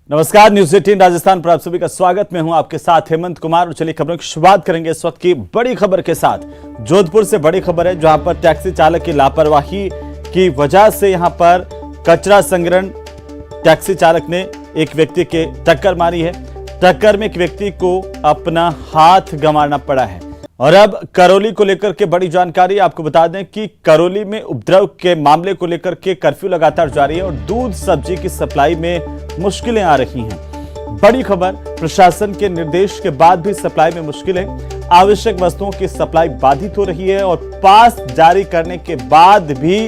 नमस्कार, न्यूज 18 राजस्थान पर आप सभी का स्वागत। मैं हूं आपके साथ हेमंत कुमार और चलिए खबरों की शुरुआत करेंगे इस वक्त की बड़ी खबर के साथ। जोधपुर से बड़ी खबर है, जहां पर टैक्सी चालक की लापरवाही की वजह से यहां पर कचरा संग्रहण टैक्सी चालक ने एक व्यक्ति के टक्कर मारी है। टक्कर में एक व्यक्ति को अपना हाथ गंवाना पड़ा है। और अब करौली को लेकर के बड़ी जानकारी आपको बता दें कि करौली में उपद्रव के मामले को लेकर के कर्फ्यू लगातार जारी है और दूध सब्जी की सप्लाई में मुश्किलें आ रही हैं। बड़ी खबर, प्रशासन के निर्देश के बाद भी सप्लाई में मुश्किलें, आवश्यक वस्तुओं की सप्लाई बाधित हो रही है और पास जारी करने के बाद भी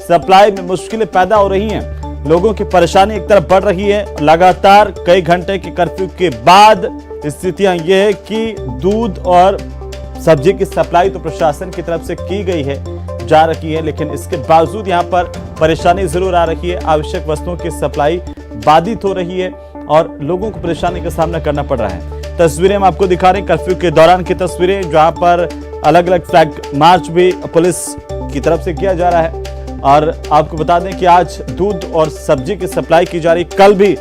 सप्लाई में मुश्किलें पैदा हो रही हैं। लोगों की परेशानी एक तरफ बढ़ रही है। लगातार कई घंटे के कर्फ्यू के बाद स्थितियां यह है कि दूध और सब्जी की सप्लाई तो प्रशासन की तरफ से की गई है, जा रही है, लेकिन इसके बावजूद यहां पर परेशानी जरूर आ रही है। आवश्यक वस्तुओं की सप्लाई बाधित हो रही है और लोगों को परेशानी का सामना करना पड़ रहा है। तस्वीरें हम आपको दिखा रहे हैं कर्फ्यू के दौरान की तस्वीरें, जहां पर अलग अलग फ्लैग मार्च भी पुलिस की तरफ से किया जा रहा है। और आपको बता दें कि आज दूध और सब्जी की सप्लाई की जा रही, कल भी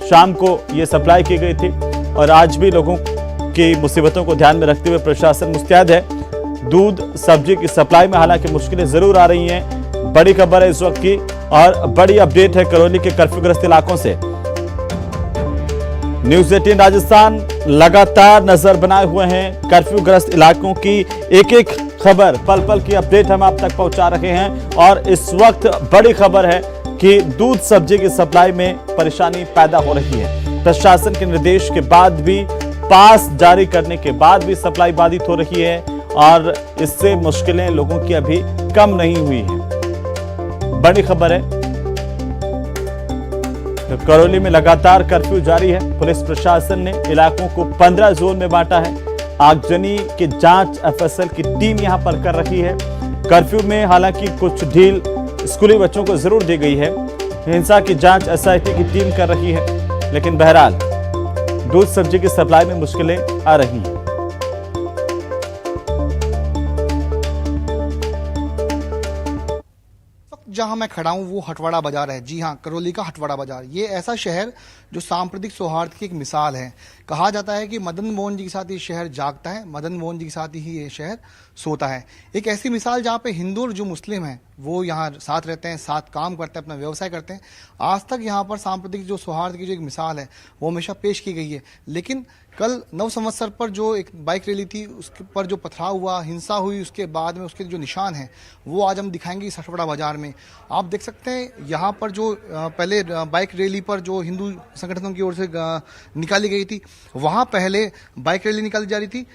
शाम को ये सप्लाई की गई थी और आज भी लोगों की मुसीबतों को ध्यान में रखते हुए प्रशासन मुस्तैद है। दूध सब्जी की सप्लाई में हालांकि मुश्किलें जरूर आ रही हैं। बड़ी खबर है इस वक्त की और बड़ी अपडेट है करौली के कर्फ्यूग्रस्त इलाकों से। न्यूज 18 राजस्थान लगातार नजर बनाए हुए हैं कर्फ्यूग्रस्त इलाकों की। एक एक खबर, पल पल की अपडेट हम आप तक पहुंचा रहे हैं। और इस वक्त बड़ी खबर है कि दूध सब्जी की सप्लाई में परेशानी पैदा हो रही है। प्रशासन के निर्देश के बाद भी, पास जारी करने के बाद भी सप्लाई बाधित हो रही है और इससे मुश्किलें लोगों की अभी कम नहीं हुई है। बड़ी खबर है, तो करौली में लगातार कर्फ्यू जारी है। पुलिस प्रशासन ने इलाकों को 15 जोन में बांटा है। आगजनी की जांच एफएसएल की टीम यहां पर कर रही है। कर्फ्यू में हालांकि कुछ ढील स्कूली बच्चों को जरूर दी गई है। हिंसा की जांच एसआईटी की टीम कर रही है, लेकिन बहरहाल दूध सब्जी की सप्लाई में मुश्किलें आ रही हैं। जहां मैं खड़ा हूं वो हटवाड़ा बाजार है। जी हां, करौली का हटवाड़ा बाजार। ये ऐसा शहर जो सांप्रदायिक सौहार्द की एक मिसाल है। कहा जाता है कि मदन मोहन जी के साथ ये शहर जागता है, मदन मोहन जी के साथ ही ये शहर सोता है। एक ऐसी मिसाल जहां पे हिंदू और जो मुस्लिम हैं वो यहाँ साथ रहते हैं, साथ काम करते हैं, अपना व्यवसाय करते हैं। आज तक यहाँ पर सांप्रदायिक जो सौहार्द की जो एक मिसाल है वो हमेशा पेश की गई है। लेकिन कल नव संवत्सर पर जो एक बाइक रैली थी उसके पर जो पथराव हुआ, हिंसा हुई, उसके बाद में उसके जो निशान हैं वो आज हम दिखाएंगे इस हटवाड़ा बाजार में। आप देख सकते हैं यहाँ पर जो पहले बाइक रैली पर जो हिंदू संगठनों की ओर से निकाली गई थी, वहाँ पहले बाइक रैली निकाली जा रही थी।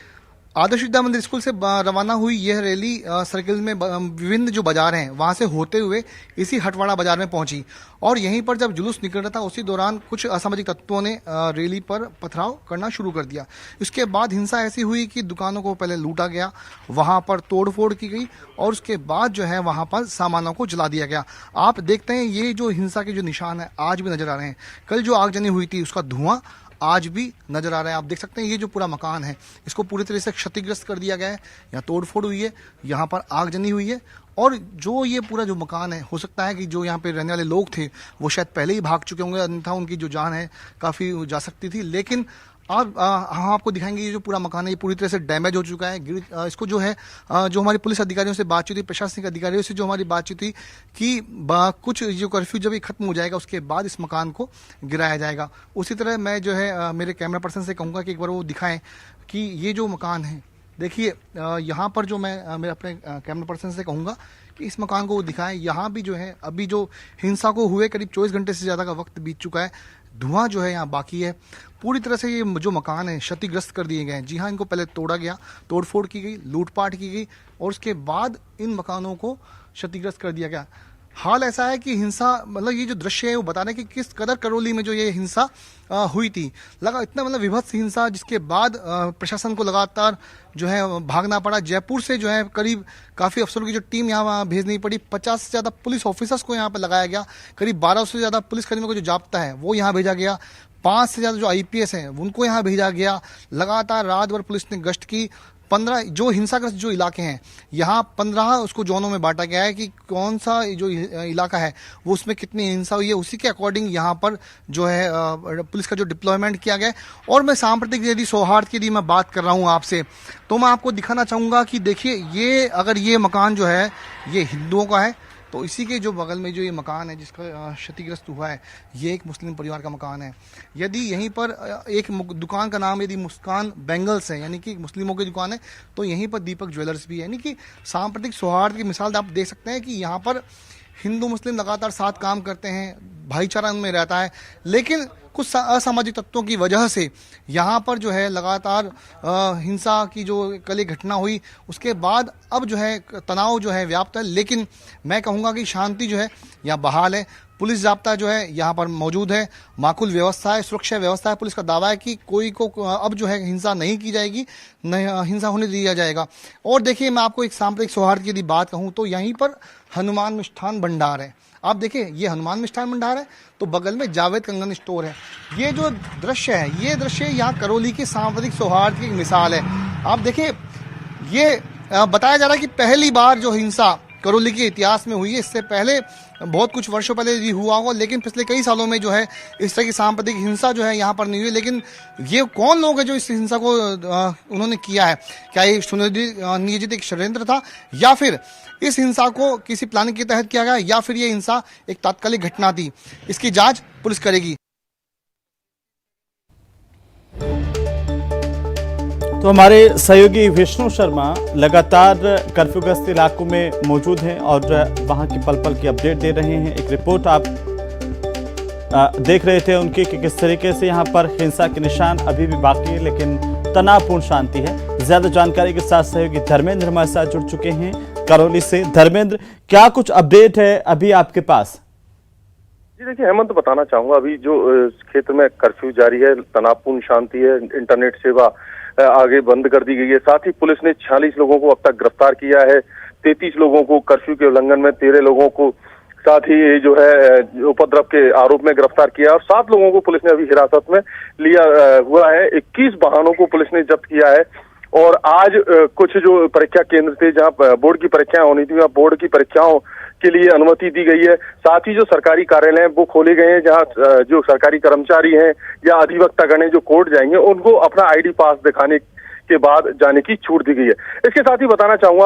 आदर्श विद्या मंदिर स्कूल से रवाना हुई यह रैली सर्किल में विभिन्न जो बाजार हैं वहां से होते हुए इसी हटवाड़ा बाजार में पहुंची और यहीं पर जब जुलूस निकल रहा था उसी दौरान कुछ असामाजिक तत्वों ने रैली पर पथराव करना शुरू कर दिया। इसके बाद हिंसा ऐसी हुई कि दुकानों को पहले लूटा गया, वहां पर तोड़फोड़ की गई और उसके बाद जो है वहां पर सामानों को जला दिया गया। आप देखते हैं ये जो हिंसा के जो निशान है आज भी नजर आ रहे हैं। कल जो आगजनी हुई थी उसका धुआं आज भी नजर आ रहा है। आप देख सकते हैं ये जो पूरा मकान है इसको पूरी तरह से क्षतिग्रस्त कर दिया गया है। यहाँ तोड़फोड़ हुई है, यहाँ पर आगजनी हुई है और जो ये पूरा जो मकान है, हो सकता है कि जो यहाँ पे रहने वाले लोग थे वो शायद पहले ही भाग चुके होंगे, अन्यथा उनकी जो जान है काफ़ी जा सकती थी। लेकिन हम आपको दिखाएंगे ये जो पूरा मकान है ये पूरी तरह से डैमेज हो चुका है। इसको जो है जो हमारी पुलिस अधिकारियों से बातचीत हुई, प्रशासनिक अधिकारियों से जो हमारी बातचीत हुई कि कुछ जो कर्फ्यू जब ये खत्म हो जाएगा उसके बाद इस मकान को गिराया जाएगा। उसी तरह मैं जो है मेरे कैमरा पर्सन से कहूँगा कि एक बार वो दिखाएं कि ये जो मकान है, देखिए यहाँ पर जो मैं मेरे अपने कैमरा पर्सन से कहूँगा कि इस मकान को वो दिखाएं। यहाँ भी जो है अभी जो हिंसा को हुए करीब 24 घंटे से ज़्यादा का वक्त बीत चुका है। धुआं जो है यहाँ बाकी है। पूरी तरह से ये जो मकान है क्षतिग्रस्त कर दिए गए हैं। जी हाँ, इनको पहले तोड़ा गया, तोड़फोड़ की गई, लूटपाट की गई और उसके बाद इन मकानों को क्षतिग्रस्त कर दिया गया। हाल ऐसा है कि हिंसा, मतलब ये जो दृश्य है वो बता रहे हैं कि किस कदर करौली में जो ये हिंसा हुई थी, लगा इतना मतलब विभत्स हिंसा, जिसके बाद प्रशासन को लगातार जो है भागना पड़ा। जयपुर से जो है करीब काफ़ी अफसरों की जो टीम यहाँ भेजनी पड़ी। 50 से ज़्यादा पुलिस ऑफिसर्स को यहाँ पर लगाया गया। करीब 1200 से ज़्यादा पुलिसकर्मियों को जो जाप्ता है वो यहाँ भेजा गया। 5 से ज़्यादा जो आईपीएस हैं उनको यहाँ भेजा गया। लगातार रात भर पुलिस ने गश्त की। 15 जो हिंसाग्रस्त जो इलाके हैं, यहाँ 15 उसको जोनों में बांटा गया है कि कौन सा जो इलाका है वो उसमें कितनी हिंसा हुई है, उसी के अकॉर्डिंग यहाँ पर जो है पुलिस का जो डिप्लॉयमेंट किया गया है। और मैं सांप्रदायिक यदि सौहार्द की यदि मैं बात कर रहा हूँ आपसे, तो मैं आपको दिखाना चाहूँगा कि देखिए ये अगर ये मकान जो है ये हिंदुओं का है, तो इसी के जो बगल में जो ये मकान है जिसका क्षतिग्रस्त हुआ है, ये एक मुस्लिम परिवार का मकान है। यदि यहीं पर एक दुकान का नाम यदि मुस्कान बैंगल्स है, यानी कि मुस्लिमों की दुकान है, तो यहीं पर दीपक ज्वेलर्स भी है। यानी कि सांप्रदायिक सौहार्द की मिसाल आप देख सकते हैं कि यहाँ पर हिंदू मुस्लिम लगातार साथ काम करते हैं, भाईचारा उनमें रहता है, लेकिन कुछ असामाजिक तत्वों की वजह से यहाँ पर जो है लगातार हिंसा की जो कल एक घटना हुई, उसके बाद अब जो है तनाव जो है व्याप्त है। लेकिन मैं कहूँगा कि शांति जो है यहाँ बहाल है, पुलिस जाब्ता जो है यहाँ पर मौजूद है, माकूल व्यवस्था है, सुरक्षा व्यवस्था है। पुलिस का दावा है कि कोई को अब जो है हिंसा नहीं की जाएगी, नहीं हिंसा होने दिया जाएगा। और देखिए मैं आपको एक सांप्रदायिक सौहार्द की यदि बात कहूँ तो यहीं पर हनुमान मिष्ठान भंडार है। आप देखिए ये हनुमान मिष्ठान भंडार है, तो बगल में जावेद कंगन स्टोर है। ये जो दृश्य है, ये दृश्य यहाँ करौली की सांप्रदायिक सौहार्द की एक मिसाल है। आप देखिए ये बताया जा रहा है कि पहली बार जो हिंसा करौली के इतिहास में हुई है, इससे पहले बहुत कुछ वर्षों पहले भी हुआ होगा, लेकिन पिछले कई सालों में जो है इस तरह की सांप्रदायिक हिंसा जो है यहाँ पर नहीं हुई। लेकिन ये कौन लोग हैं जो इस हिंसा को उन्होंने किया है? क्या ये सुनियोजित एक षड्यंत्र था, या फिर इस हिंसा को किसी प्लानिंग के तहत किया गया, या फिर ये हिंसा एक तात्कालिक घटना थी? इसकी जांच पुलिस करेगी। तो हमारे सहयोगी विष्णु शर्मा लगातार कर्फ्यूग्रस्त इलाकों में मौजूद हैं और वहां की पल पल की अपडेट दे रहे हैं। एक रिपोर्ट आप देख रहे थे उनकी कि किस तरीके से यहां पर हिंसा के निशान अभी भी बाकी है, लेकिन तनावपूर्ण शांति है। ज्यादा जानकारी के साथ सहयोगी धर्मेंद्र हमारे साथ जुड़ चुके हैं करौली से। धर्मेंद्र, क्या कुछ अपडेट है अभी आपके पास? जी देखिए हेमंत, बताना चाहूंगा अभी जो क्षेत्र में कर्फ्यू जारी है, तनावपूर्ण शांति है, इंटरनेट सेवा आगे बंद कर दी गई है। साथ ही पुलिस ने 46 लोगों को अब तक गिरफ्तार किया है, 33 लोगों को कर्फ्यू के उल्लंघन में, 13 लोगों को साथ ही जो है उपद्रव के आरोप में गिरफ्तार किया और 7 लोगों को पुलिस ने अभी हिरासत में लिया हुआ है। 21 वाहनों को पुलिस ने जब्त किया है। और आज कुछ जो परीक्षा केंद्र थे जहां बोर्ड की परीक्षाएं होनी थी, वहां बोर्ड की परीक्षाओं के लिए अनुमति दी गई है। साथ ही जो सरकारी कार्यालय हैं वो खोले गए हैं, जहां जो सरकारी कर्मचारी हैं या अधिवक्तागण हैं जो कोर्ट जाएंगे, उनको अपना आईडी पास दिखाने के बाद जाने की छूट दी गई है। इसके साथ ही बताना चाहूंगा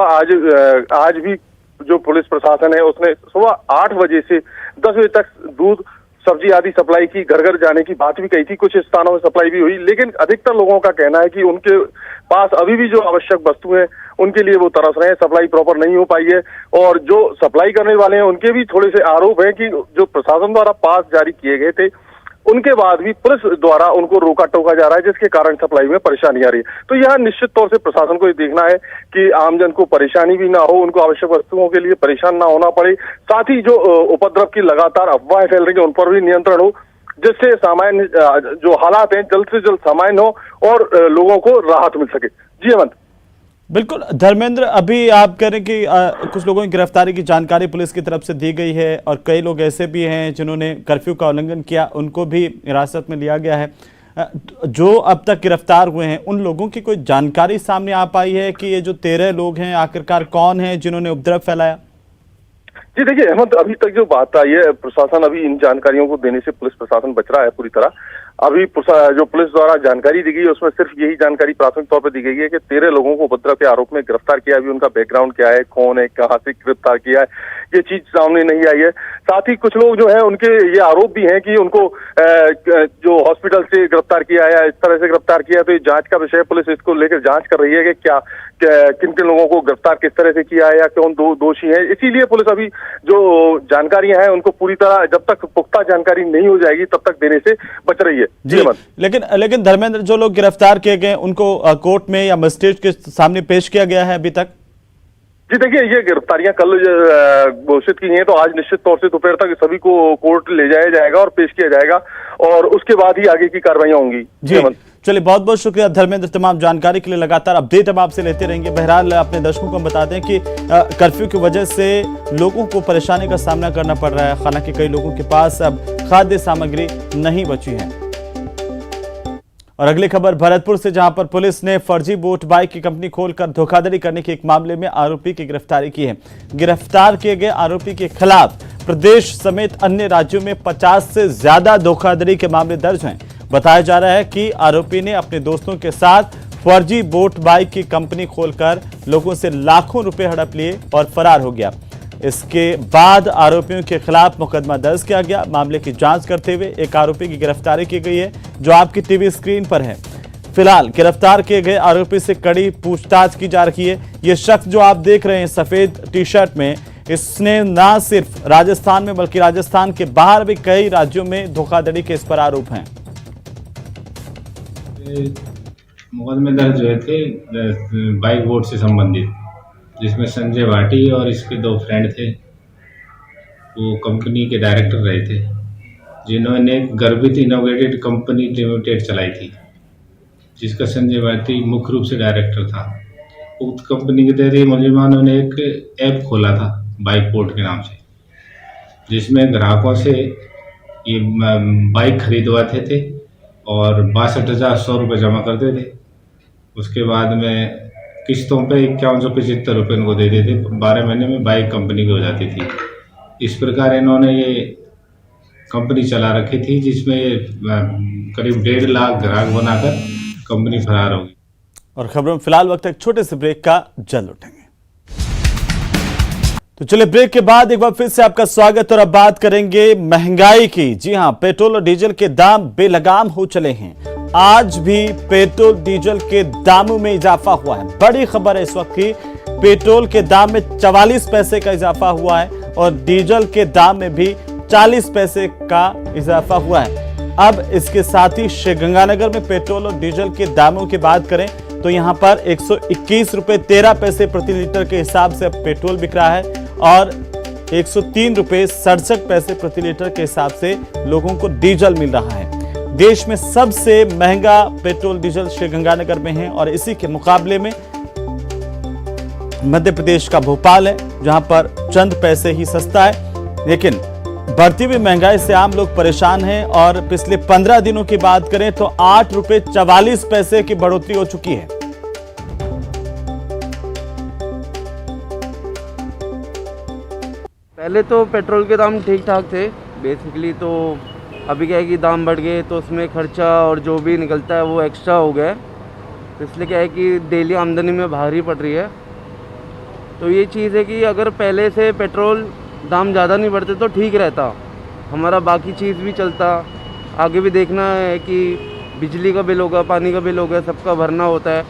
आज भी जो पुलिस प्रशासन है उसने सुबह 8 बजे से 10 बजे तक दूध, सब्जी आदि सप्लाई की, घर घर जाने की बात भी कही थी। कुछ स्थानों में सप्लाई भी हुई, लेकिन अधिकतर लोगों का कहना है कि उनके पास अभी भी जो आवश्यक वस्तु है उनके लिए वो तरस रहे हैं, सप्लाई प्रॉपर नहीं हो पाई है। और जो सप्लाई करने वाले हैं उनके भी थोड़े से आरोप है कि जो प्रशासन द्वारा पास जारी किए गए थे उनके बाद भी पुलिस द्वारा उनको रोका टोका जा रहा है, जिसके कारण सप्लाई में परेशानी आ रही है। तो यह निश्चित तौर से प्रशासन को ये देखना है कि आमजन को परेशानी भी ना हो, उनको आवश्यक वस्तुओं के लिए परेशान ना होना पड़े। साथ ही जो उपद्रव की लगातार अफवाहें फैल रही है उन पर भी नियंत्रण हो, जिससे सामान्य जो हालात हैं जल्द से जल्द सामान्य हो और लोगों को राहत मिल सके। जी हेमंत। बिल्कुल धर्मेंद्र, अभी आप कह रहे हैं कि कुछ लोगों की गिरफ्तारी की जानकारी पुलिस की तरफ से दी गई है और कई लोग ऐसे भी हैं जिन्होंने कर्फ्यू का उल्लंघन किया, उनको भी हिरासत में लिया गया है। जो अब तक गिरफ्तार हुए हैं उन लोगों की कोई जानकारी सामने आ पाई है कि ये जो 13 लोग हैं आखिरकार कौन हैं जिन्होंने उपद्रव फैलाया? जी देखिए हेमंत, अभी तक जो बात आई है, प्रशासन अभी इन जानकारियों को देने से पुलिस प्रशासन बच रहा है पूरी तरह। अभी जो पुलिस द्वारा जानकारी दी गई है उसमें सिर्फ यही जानकारी प्राथमिक तौर पर दी गई है कि 13 लोगों को उपद्रव के आरोप में गिरफ्तार किया। अभी उनका बैकग्राउंड क्या है, कौन है, कहां से गिरफ्तार किया है, ये चीज सामने नहीं आई है। साथ ही कुछ लोग जो है उनके ये आरोप भी हैं कि उनको जो हॉस्पिटल से गिरफ्तार किया है या इस तरह से गिरफ्तार किया है, तो ये जांच का विषय, पुलिस इसको लेकर जांच कर रही है कि क्या किन किन लोगों को गिरफ्तार किस तरह से किया है या कौन दोषी है। इसीलिए पुलिस अभी जो जानकारियां हैं उनको पूरी तरह जब तक पुख्ता जानकारी नहीं हो जाएगी तब तक देने से बच रही है। जी लेकिन धर्मेंद्र, जो लोग गिरफ्तार किए गए उनको कोर्ट में या मजिस्ट्रेट के सामने पेश किया गया है अभी तक? जी देखिए, ये गिरफ्तारियां कल घोषित की हैं, तो आज निश्चित तौर से दोपहर तक सभी को कोर्ट ले जाया जाएगा और पेश किया जाएगा और उसके बाद ही आगे की कार्रवाइयां होंगी। जी चलिए, बहुत बहुत शुक्रिया धर्मेंद्र तमाम जानकारी के लिए। लगातार अपडेट हम आपसे लेते रहेंगे। बहरहाल अपने दर्शकों को हम बता दें कि कर्फ्यू की वजह से लोगों को परेशानी का सामना करना पड़ रहा है। हालांकि कई लोगों के पास अब खाद्य सामग्री नहीं बची है। और अगली खबर भरतपुर से, जहां पर पुलिस ने फर्जी बोट बाइक की कंपनी खोलकर धोखाधड़ी करने के एक मामले में आरोपी की गिरफ्तारी की है। गिरफ्तार किए गए आरोपी के खिलाफ प्रदेश समेत अन्य राज्यों में 50 से ज्यादा धोखाधड़ी के मामले दर्ज हैं। बताया जा रहा है कि आरोपी ने अपने दोस्तों के साथ फर्जी बोट बाइक की कंपनी खोलकर लोगों से लाखों रुपए हड़प लिए और फरार हो गया। इसके बाद आरोपियों के खिलाफ मुकदमा दर्ज किया गया। मामले की जांच करते हुए एक आरोपी की गिरफ्तारी की गई है, जो आपकी टीवी स्क्रीन पर है। फिलहाल गिरफ्तार किए गए आरोपी से कड़ी पूछताछ की जा रही है। ये शख्स जो आप देख रहे हैं सफेद टी शर्ट में, इसने न सिर्फ राजस्थान में बल्कि राजस्थान के बाहर भी कई राज्यों में धोखाधड़ी के इस पर आरोप हैं। मुकदमे दर्ज हुए थे बाइक बोर्ड से संबंधित, जिसमें संजय भाटी और इसके 2 फ्रेंड थे। वो कंपनी के डायरेक्टर रहे थे, जिन्होंने गर्भित इनोवेटेड कंपनी लिमिटेड चलाई थी, जिसका संजय भाटी मुख्य रूप से डायरेक्टर था। उक्त कंपनी के तहत मुलजिमानों ने एक ऐप खोला था बाइक बोर्ड के नाम से, जिसमें ग्राहकों से ये बाइक खरीदवाते थे और 62,100 रुपये जमा करते थे। उसके बाद में किस्तों पे 5175 रुपये उनको दे देते। 12 महीने में बाइक कंपनी की हो जाती थी। इस प्रकार इन्होंने ये कंपनी चला रखी थी, जिसमें करीब 1.5 लाख ग्राहक बनाकर कंपनी फरार होगी। और खबरों में फिलहाल वक्त एक छोटे से ब्रेक का जल उठेंगे। तो चलिए ब्रेक के बाद एक बार फिर से आपका स्वागत, और अब बात करेंगे महंगाई की। जी हां, पेट्रोल और डीजल के दाम बेलगाम हो चले हैं। आज भी पेट्रोल डीजल के दामों में इजाफा हुआ है। बड़ी खबर है इस वक्त की, पेट्रोल के दाम में 44 पैसे का इजाफा हुआ है और डीजल के दाम में भी 40 पैसे का इजाफा हुआ है। अब इसके साथ ही श्रीगंगानगर में पेट्रोल और डीजल के दामों की बात करें तो यहां पर 121 रुपए 13 पैसे प्रति लीटर के हिसाब से अब पेट्रोल बिक रहा है और 103 रुपए 67 पैसे प्रति लीटर के हिसाब से लोगों को डीजल मिल रहा है। देश में सबसे महंगा पेट्रोल डीजल श्रीगंगानगर में है और इसी के मुकाबले में मध्य प्रदेश का भोपाल है, जहां पर चंद पैसे ही सस्ता है। लेकिन बढ़ती हुई महंगाई से आम लोग परेशान हैं और पिछले 15 दिनों की बात करें तो 8 रुपए 44 पैसे की बढ़ोतरी हो चुकी है। पहले तो पेट्रोल के दाम ठीक ठाक थे बेसिकली, तो अभी क्या है कि दाम बढ़ गए तो उसमें खर्चा और जो भी निकलता है वो एक्स्ट्रा हो गया है। तो इसलिए क्या है कि डेली आमदनी में भारी पड़ रही है। तो ये चीज़ है कि अगर पहले से पेट्रोल दाम ज़्यादा नहीं बढ़ते तो ठीक रहता, हमारा बाकी चीज़ भी चलता। आगे भी देखना है कि बिजली का बिल होगा, पानी का बिल होगा, सबका भरना होता है,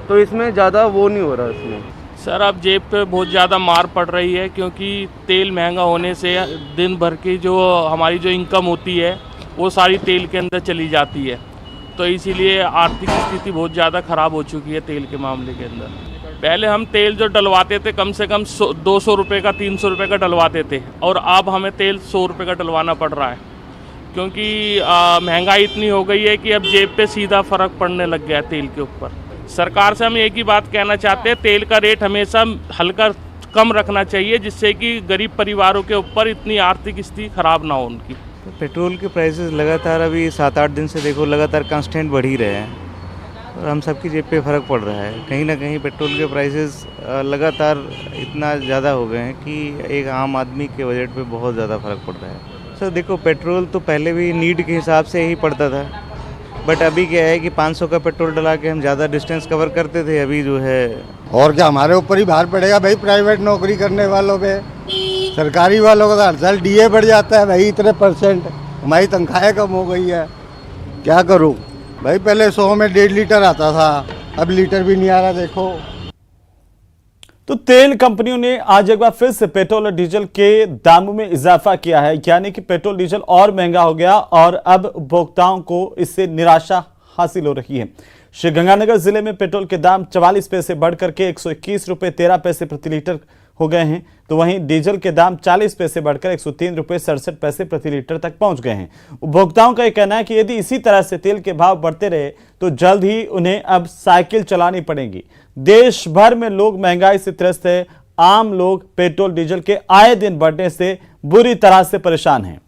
तो इसमें ज़्यादा वो नहीं हो रहा इसमें। सर अब जेब पे बहुत ज़्यादा मार पड़ रही है, क्योंकि तेल महंगा होने से दिन भर की जो हमारी जो इनकम होती है वो सारी तेल के अंदर चली जाती है। तो इसीलिए आर्थिक स्थिति बहुत ज़्यादा ख़राब हो चुकी है तेल के मामले के अंदर। पहले हम तेल जो डलवाते थे कम से कम 200 रुपये का 300 रुपये का डलवाते थे, और अब हमें तेल 100 रुपये का डलवाना पड़ रहा है, क्योंकि महंगाई इतनी हो गई है कि अब जेब पे सीधा फ़र्क पड़ने लग गया है तेल के ऊपर। सरकार से हम एक ही बात कहना चाहते हैं, तेल का रेट हमेशा हल्का कम रखना चाहिए, जिससे कि गरीब परिवारों के ऊपर इतनी आर्थिक स्थिति खराब ना हो उनकी। तो पेट्रोल के प्राइसेस लगातार अभी 7-8 दिन से देखो लगातार कांस्टेंट बढ़ ही रहे हैं और हम सबकी जेब पे फ़र्क पड़ रहा है। कहीं ना कहीं पेट्रोल के प्राइसेस लगातार इतना ज़्यादा हो गए हैं कि एक आम आदमी के बजट पे बहुत ज़्यादा फ़र्क पड़ रहा है। सर देखो, पेट्रोल तो पहले भी नीड के हिसाब से ही पड़ता था, बट अभी क्या है कि 500 का पेट्रोल डला के हम ज़्यादा डिस्टेंस कवर करते थे। अभी जो है और क्या हमारे ऊपर ही भार पड़ेगा भाई, प्राइवेट नौकरी करने वालों पे। सरकारी वालों का हर साल डीए बढ़ जाता है भाई इतने %, हमारी तनख्वाहें कम हो गई है, क्या करूं भाई। पहले 100 में 1.5 लीटर आता था, अब लीटर भी नहीं आ रहा देखो। तो तेल कंपनियों ने आज एक बार फिर से पेट्रोल और डीजल के दामों में इजाफा किया है, यानी कि पेट्रोल डीजल और महंगा हो गया और अब उपभोक्ताओं को इससे निराशा हासिल हो रही है। श्रीगंगानगर जिले में पेट्रोल के दाम 44 पैसे बढ़कर के 121 रुपए 13 पैसे प्रति लीटर हो गए हैं, तो वहीं डीजल के दाम 40 पैसे बढ़कर 103 रुपए 67 पैसे प्रति लीटर तक पहुंच गए हैं। उपभोक्ताओं का यह कहना है कि यदि इसी तरह से तेल के भाव बढ़ते रहे तो जल्द ही उन्हें अब साइकिल चलानी पड़ेगी। देश भर में लोग महंगाई से त्रस्त है। आम लोग पेट्रोल डीजल के आए दिन बढ़ने से बुरी तरह से परेशान हैं।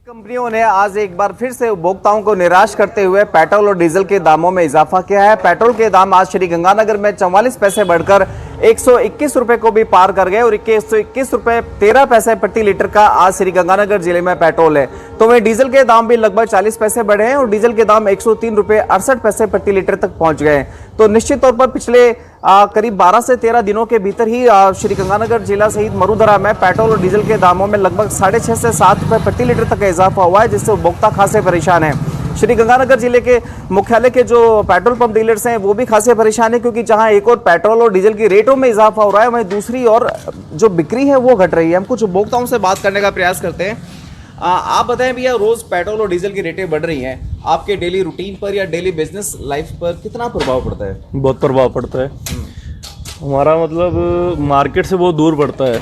कंपनियों ने आज एक बार फिर से उपभोक्ताओं को निराश करते हुए पेट्रोल और डीजल के दामों में इजाफा किया है। पेट्रोल के दाम आज श्री गंगानगर में 44 पैसे बढ़कर 121 रुपए को भी पार कर गए और 121 रुपए 13 पैसे प्रति लीटर का आज श्री गंगानगर जिले में पेट्रोल है। तो वहीं डीजल के दाम भी लगभग 40 पैसे बढ़े हैं और डीजल के दाम 103 रुपए 68 पैसे प्रति लीटर तक पहुंच गए। तो निश्चित तौर पर पिछले करीब 12 से 13 दिनों के भीतर ही श्री गंगानगर जिला सहित मरुधरा में पेट्रोल और डीजल के दामों में लगभग 6.5 से 7 रुपए प्रति लीटर तक का इजाफा हुआ है, जिससे उपभोक्ता खासे परेशान है। श्री गंगानगर जिले के मुख्यालय के जो पेट्रोल पंप डीलर्स हैं वो भी खासे परेशान है, क्योंकि जहां एक और पेट्रोल और डीजल की रेटों में इजाफा हो रहा है, वहीं दूसरी और जो बिक्री है वो घट रही है। हम कुछ उपभोक्ताओं से बात करने का प्रयास करते हैं। आप बताएं भैया, रोज पेट्रोल और डीजल की रेटें बढ़ रही हैं, आपके डेली रूटीन पर या डेली बिजनेस लाइफ पर कितना प्रभाव पड़ता है? बहुत प्रभाव पड़ता है। हमारा मतलब मार्केट से बहुत दूर पड़ता है।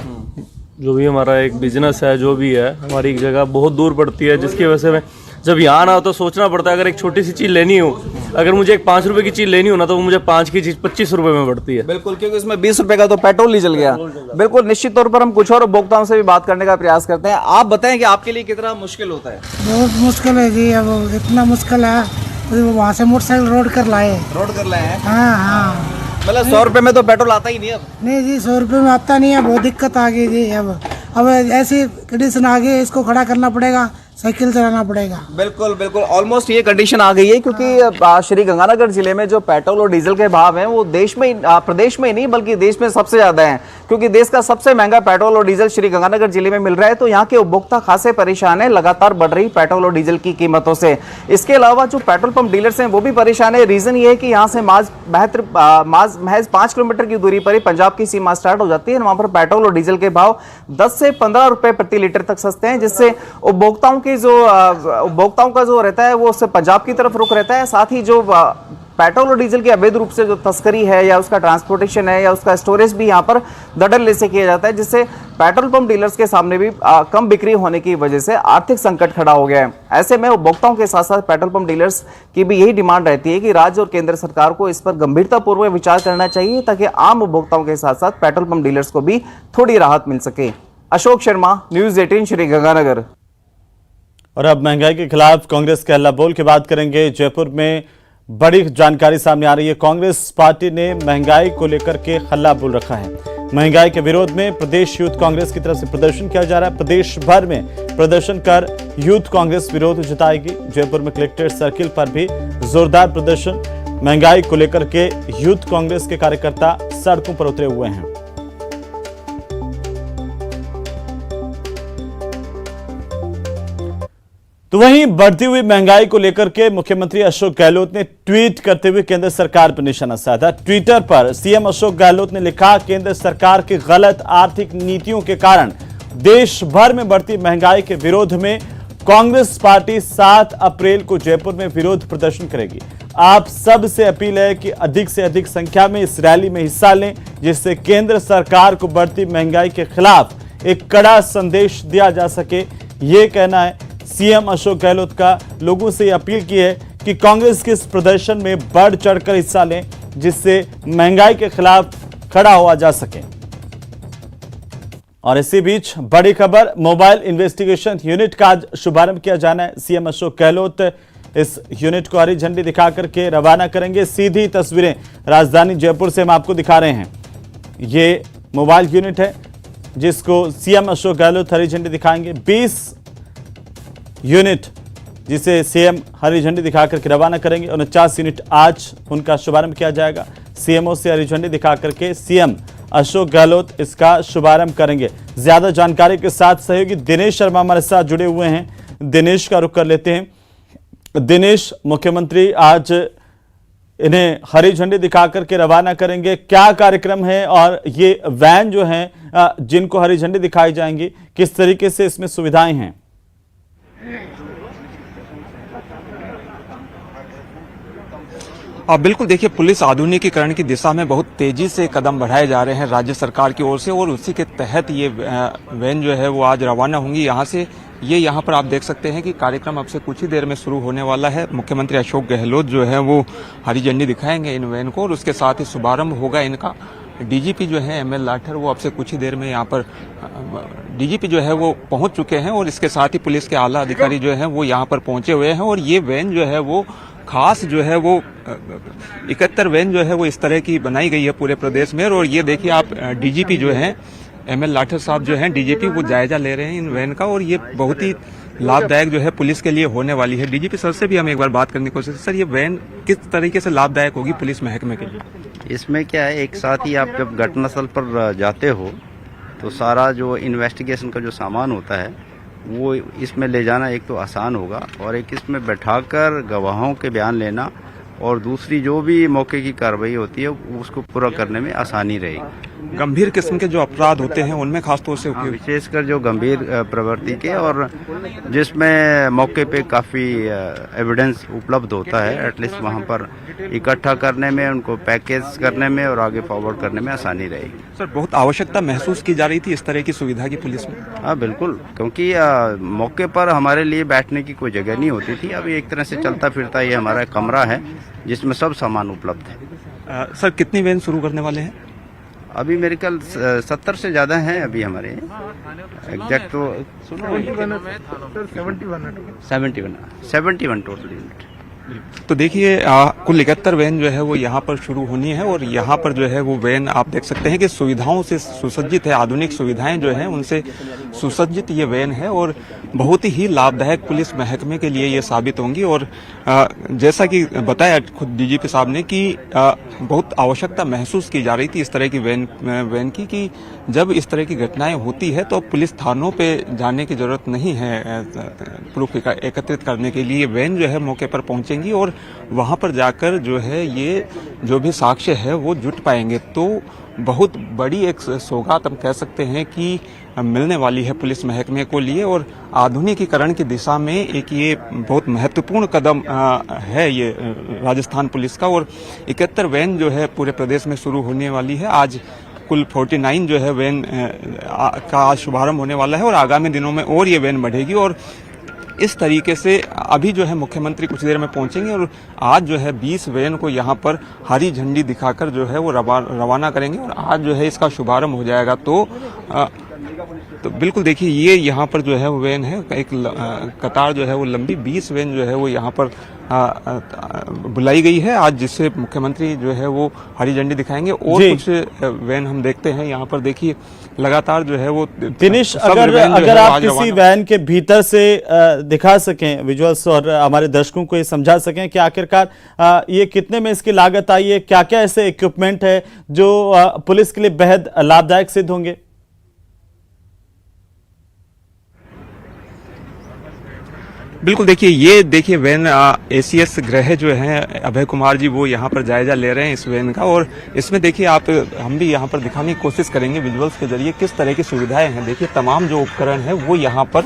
जो भी हमारा एक बिजनेस है, जो भी है, हमारी एक जगह बहुत दूर पड़ती है, जिसकी वजह से मैं जब यहाँ आना हो तो सोचना पड़ता है। अगर एक छोटी सी चीज़ लेनी हो, अगर मुझे एक 5 रुपए की चीज़ लेनी हो ना, तो वो मुझे 5 की चीज़ 25 रुपए में पड़ती है। बिल्कुल, क्योंकि इसमें 20 रुपए का तो पेट्रोल ही जल गया। बिल्कुल, निश्चित तौर पर हम कुछ और उपभोक्ताओं से भी बात करने का प्रयास करते हैं। आप बताएं कि आपके लिए कितना मुश्किल होता है? बहुत मुश्किल है जी, अब इतना मुश्किल है, वहाँ से मोटरसाइकिल रोड कर लाए हैं। हाँ, मतलब 100 रुपए में तो पेट्रोल आता ही नहीं अब। नहीं जी, 100 रुपये में आता नहीं है, बहुत दिक्कत आ गई जी। अब ऐसी कंडीशन आ गई, इसको खड़ा करना पड़ेगा, साइकिल चलाना पड़ेगा। बिल्कुल बिल्कुल, ऑलमोस्ट ये कंडीशन आ गई है, क्योंकि श्री गंगानगर जिले में जो पेट्रोल और डीजल के भाव हैं वो देश में प्रदेश में ही नहीं बल्कि देश में सबसे ज्यादा हैं, क्योंकि देश का सबसे महंगा पेट्रोल और डीजल श्री गंगानगर जिले में मिल रहा है। तो यहाँ के उपभोक्ता खासे परेशान है लगातार बढ़ रही पेट्रोल और डीजल की कीमतों से। इसके अलावा जो पेट्रोल पंप डीलर्स हैं वो भी परेशान है। रीजन ये है कि यहाँ से महज 5 किलोमीटर की दूरी पर ही पंजाब की सीमा स्टार्ट हो जाती है। वहां पर पेट्रोल और डीजल के भाव 10 से 15 रुपए प्रति लीटर तक सस्ते हैं, जिससे उपभोक्ताओं का जो रहता है वो उससे पंजाब की तरफ रुख रहता है। साथ ही जो पेट्रोल और डीजल की अवैध रूप से जो तस्करी है या उसका ट्रांसपोर्टेशन है या उसका स्टोरेज भी यहाँ पर धड़ल्ले से किया जाता है, जिससे पेट्रोल पंप डीलर्स के सामने भी कम बिक्री होने की वजह से आर्थिक संकट खड़ा हो गया है। ऐसे में उपभोक्ताओं के साथ साथ पेट्रोल पंप डीलर्स की भी यही डिमांड रहती है कि राज्य और केंद्र सरकार को इस पर गंभीरतापूर्वक विचार करना चाहिए, ताकि आम उपभोक्ताओं के साथ साथ पेट्रोल पंप डीलर्स को भी थोड़ी राहत मिल सके। अशोक शर्मा, न्यूज़ 18 श्री गंगानगर। और अब महंगाई के खिलाफ कांग्रेस के हल्ला बोल की बात करेंगे। जयपुर में बड़ी जानकारी सामने आ रही है। कांग्रेस पार्टी ने महंगाई को लेकर के हल्ला बोल रखा है। महंगाई के विरोध में प्रदेश यूथ कांग्रेस की तरफ से प्रदर्शन किया जा रहा है। प्रदेश भर में प्रदर्शन कर यूथ कांग्रेस विरोध जताएगी। जयपुर में कलेक्ट्रेट सर्किल पर भी जोरदार प्रदर्शन। महंगाई को लेकर के यूथ कांग्रेस के कार्यकर्ता सड़कों पर उतरे हुए हैं। तो वहीं बढ़ती हुई महंगाई को लेकर के मुख्यमंत्री अशोक गहलोत ने ट्वीट करते हुए केंद्र सरकार पर निशाना साधा। ट्विटर पर सीएम अशोक गहलोत ने लिखा, केंद्र सरकार की गलत आर्थिक नीतियों के कारण देश भर में बढ़ती महंगाई के विरोध में कांग्रेस पार्टी 7 अप्रैल को जयपुर में विरोध प्रदर्शन करेगी। आप सब से अपील है कि अधिक से अधिक संख्या में इस रैली में हिस्सा लें, जिससे केंद्र सरकार को बढ़ती महंगाई के खिलाफ एक कड़ा संदेश दिया जा सके। ये कहना है सीएम अशोक गहलोत का। लोगों से अपील की है कि कांग्रेस के इस प्रदर्शन में बढ़ चढ़कर हिस्सा लें, जिससे महंगाई के खिलाफ खड़ा हुआ जा सके। और इसी बीच बड़ी खबर, मोबाइल इन्वेस्टिगेशन यूनिट का आज शुभारंभ किया जाना है। सीएम अशोक गहलोत इस यूनिट को हरी झंडी दिखाकर के रवाना करेंगे। सीधी तस्वीरें राजधानी जयपुर से हम आपको दिखा रहे हैं। ये मोबाइल यूनिट है जिसको सीएम अशोक गहलोत हरी झंडी दिखाएंगे। 20 यूनिट जिसे सीएम हरी झंडी दिखाकर के रवाना करेंगे। 49 यूनिट आज उनका शुभारंभ किया जाएगा। सीएमओ से हरी झंडी दिखाकर के सीएम अशोक गहलोत इसका शुभारंभ करेंगे। ज्यादा जानकारी के साथ सहयोगी दिनेश शर्मा हमारे साथ जुड़े हुए हैं। दिनेश का रुख कर लेते हैं। दिनेश, मुख्यमंत्री आज इन्हें हरी झंडी दिखाकर के रवाना करेंगे, क्या कार्यक्रम है और ये वैन जो है जिनको हरी झंडी दिखाई जाएंगी, किस तरीके से इसमें सुविधाएं हैं? बिल्कुल, देखिए, पुलिस आधुनिकीकरण की दिशा में बहुत तेजी से कदम बढ़ाए जा रहे हैं राज्य सरकार की ओर से, और उसी के तहत ये वैन जो है वो आज रवाना होंगी यहाँ से। ये यहाँ पर आप देख सकते हैं कि कार्यक्रम अब से कुछ ही देर में शुरू होने वाला है। मुख्यमंत्री अशोक गहलोत जो है वो हरी झंडी दिखाएंगे इन वैन को, और उसके साथ ही शुभारंभ होगा इनका। डीजीपी जो है एमएल लाठर, वो अब से कुछ ही देर में यहाँ पर डीजीपी जो है वो पहुंच चुके हैं और इसके साथ ही पुलिस के आला अधिकारी जो हैं वो यहाँ पर पहुंचे हुए हैं और ये वैन जो है वो खास जो है वो 71 वैन जो है वो इस तरह की बनाई गई है पूरे प्रदेश में। और ये देखिए आप डीजीपी जो हैं एमएल लाठर साहब जो हैं डीजीपी वो जायजा ले रहे हैं इन वैन का और ये बहुत ही लाभदायक जो है पुलिस के लिए होने वाली है। डीजीपी सर से भी हम एक बार बात करने की कोशिश। सर ये वैन किस तरीके से लाभदायक होगी पुलिस महकमे के लिए? इसमें क्या है, एक साथ ही आप जब घटनास्थल पर जाते हो तो सारा जो इन्वेस्टिगेशन का जो सामान होता है वो इसमें ले जाना एक तो आसान होगा और एक इसमें बैठाकर गवाहों के बयान लेना और दूसरी जो भी मौके की कार्रवाई होती है उसको पूरा करने में आसानी रहेगी। गंभीर किस्म के जो अपराध होते हैं उनमें खासतौर से विशेषकर जो गंभीर प्रवृत्ति के और जिसमें मौके पे काफ़ी एविडेंस उपलब्ध होता है, एटलीस्ट वहाँ पर इकट्ठा करने में, उनको पैकेज करने में और आगे फॉरवर्ड करने में आसानी रहेगी। सर बहुत आवश्यकता महसूस की जा रही थी इस तरह की सुविधा की पुलिस में? हाँ बिल्कुल, क्योंकि मौके पर हमारे लिए बैठने की कोई जगह नहीं होती थी। अभी एक तरह से चलता फिरता ये हमारा कमरा है जिसमें सब सामान उपलब्ध है। सर कितनी वैन शुरू करने वाले हैं? अभी मेरे ख्याल 70 से ज़्यादा हैं अभी हमारे एग्जैक्ट तो 71 टोटल यूनिट। तो देखिए कुल 71 वैन जो है वो यहाँ पर शुरू होनी है और यहाँ पर जो है वो वैन आप देख सकते हैं कि सुविधाओं से सुसज्जित है, आधुनिक सुविधाएं जो हैं उनसे सुसज्जित ये वैन है और बहुत ही लाभदायक पुलिस महकमे के लिए ये साबित होंगी। और जैसा कि बताया खुद डीजीपी साहब ने कि बहुत आवश्यकता महसूस की जा रही थी इस तरह की वैन की कि जब इस तरह की घटनाएं होती है तो पुलिस थानों पे जाने की जरूरत नहीं है प्रूफ एकत्रित करने के लिए। वैन जो है मौके पर पहुंचेंगी और वहां पर जाकर जो है ये जो भी साक्ष्य है वो जुट पाएंगे। तो बहुत बड़ी एक सौगात हम कह सकते हैं कि मिलने वाली है पुलिस महकमे को लिए और आधुनिकीकरण की दिशा में एक ये बहुत महत्वपूर्ण कदम है ये राजस्थान पुलिस का। और 71 वैन जो है पूरे प्रदेश में शुरू होने वाली है। आज कुल 49 जो है वैन का आज शुभारंभ होने वाला है और आगामी दिनों में और ये वैन बढ़ेगी। और इस तरीके से अभी जो है मुख्यमंत्री कुछ देर में पहुंचेंगे और आज जो है 20 वैन को यहाँ पर हरी झंडी दिखाकर जो है वो रवाना करेंगे और आज जो है इसका शुभारंभ हो जाएगा। तो बिल्कुल देखिए ये यहाँ पर जो है वो वैन है, एक कतार जो है वो लंबी 20 वैन जो है वो यहाँ पर बुलाई गई है आज, जिससे मुख्यमंत्री जो है वो हरी झंडी दिखाएंगे। और कुछ वैन हम देखते हैं यहाँ पर, देखिए लगातार जो है वो दिनेश अगर आप किसी वैन के भीतर से दिखा सकें विजुअल्स और हमारे दर्शकों को ये समझा सकें कि आखिरकार ये कितने में इसकी लागत आई है, क्या क्या ऐसे इक्विपमेंट है जो पुलिस के लिए बेहद लाभदायक सिद्ध होंगे? बिल्कुल देखिए वैन एसीएस गृह जो हैं अभय कुमार जी वो यहाँ पर जायजा ले रहे हैं इस वैन का। और इसमें देखिए आप हम भी यहाँ पर दिखाने की कोशिश करेंगे विजुअल्स के जरिए किस तरह की सुविधाएं हैं। देखिए तमाम जो उपकरण है वो यहाँ पर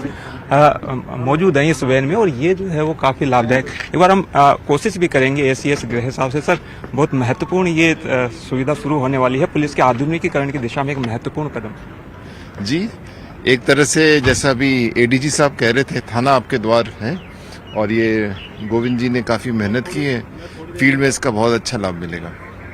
मौजूद हैं इस वैन में और ये जो है वो काफी लाभदायक। एक बार हम कोशिश भी करेंगे एसीएस गृह साहब से। सर बहुत महत्वपूर्ण ये सुविधा शुरू होने वाली है, पुलिस के आधुनिकीकरण की दिशा में एक महत्वपूर्ण कदम। जी एक तरह से जैसा अभी एडीजी साहब कह रहे थे, थाना आपके द्वार है और ये गोविंद जी ने काफी मेहनत की है, फील्ड में इसका बहुत अच्छा लाभ मिलेगा।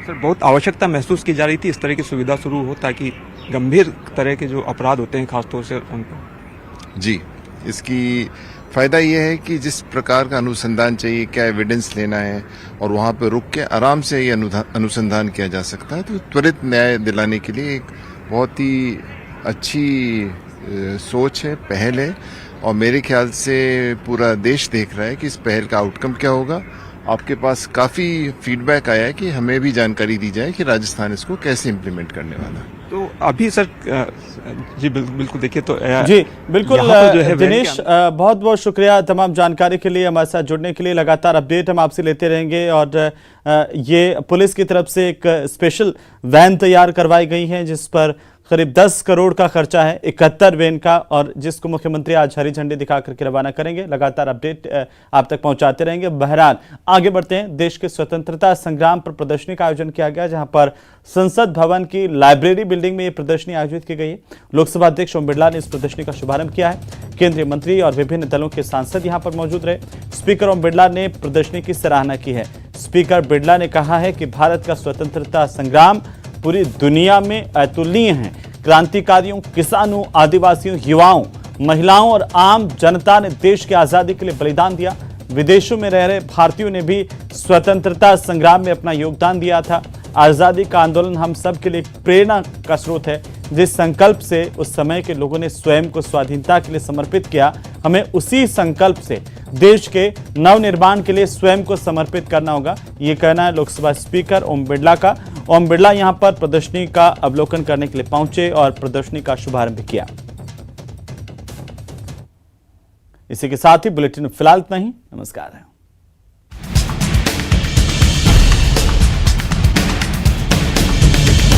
सर बहुत आवश्यकता महसूस की जा रही थी इस तरह की सुविधा शुरू हो ताकि गंभीर तरह के जो अपराध होते हैं खासतौर से उनको। जी इसकी फायदा ये है कि जिस प्रकार का अनुसंधान चाहिए, क्या एविडेंस लेना है और वहाँ पर रुक के आराम से ये अनुसंधान किया जा सकता है। तो त्वरित न्याय दिलाने के लिए एक बहुत ही अच्छी सोच है, पहल है और मेरे ख्याल से पूरा देश देख रहा है कि इस पहल का आउटकम क्या होगा। आपके पास काफी फीडबैक आया है कि हमें भी जानकारी दी जाए कि राजस्थान इसको कैसे इम्प्लीमेंट करने वाला है। तो अभी सर जी बिल्कुल देखिए तो जी बिल्कुल दिनेश बहुत बहुत शुक्रिया तमाम जानकारी के लिए, हमारे साथ जुड़ने के लिए। लगातार अपडेट हम आपसे लेते रहेंगे और ये पुलिस की तरफ से एक स्पेशल वैन तैयार करवाई गई है जिस पर करीब 10 करोड़ का खर्चा है 71 वैन का और जिसको मुख्यमंत्री आज हरी झंडी दिखा करके रवाना करेंगे। लगातार अपडेट आप तक पहुंचाते रहेंगे। बहरहाल आगे बढ़ते हैं। देश के स्वतंत्रता संग्राम पर प्रदर्शनी का आयोजन किया गया जहां पर संसद भवन की लाइब्रेरी बिल्डिंग में यह प्रदर्शनी आयोजित की गई है। लोकसभा अध्यक्ष ओम बिरला ने इस प्रदर्शनी का शुभारंभ किया है। केंद्रीय मंत्री और विभिन्न दलों के सांसद यहां पर मौजूद रहे। स्पीकर ओम बिरला ने प्रदर्शनी की सराहना की है। स्पीकर बिरला ने कहा है कि भारत का स्वतंत्रता संग्राम पूरी दुनिया में अतुलनीय है। क्रांतिकारियों, किसानों, आदिवासियों, युवाओं, महिलाओं और आम जनता ने देश की आजादी के लिए बलिदान दिया। विदेशों में रह रहे भारतीयों ने भी स्वतंत्रता संग्राम में अपना योगदान दिया था। आजादी का आंदोलन हम सब के लिए एक प्रेरणा का स्रोत है। जिस संकल्प से उस समय के लोगों ने स्वयं को स्वाधीनता के लिए समर्पित किया, हमें उसी संकल्प से देश के नवनिर्माण के लिए स्वयं को समर्पित करना होगा। ये कहना है लोकसभा स्पीकर ओम बिरला का। ओम बिरला यहां पर प्रदर्शनी का अवलोकन करने के लिए पहुंचे और प्रदर्शनी का शुभारंभ किया। इसी के साथ ही बुलेटिन फिलहाल इतना ही। नमस्कार।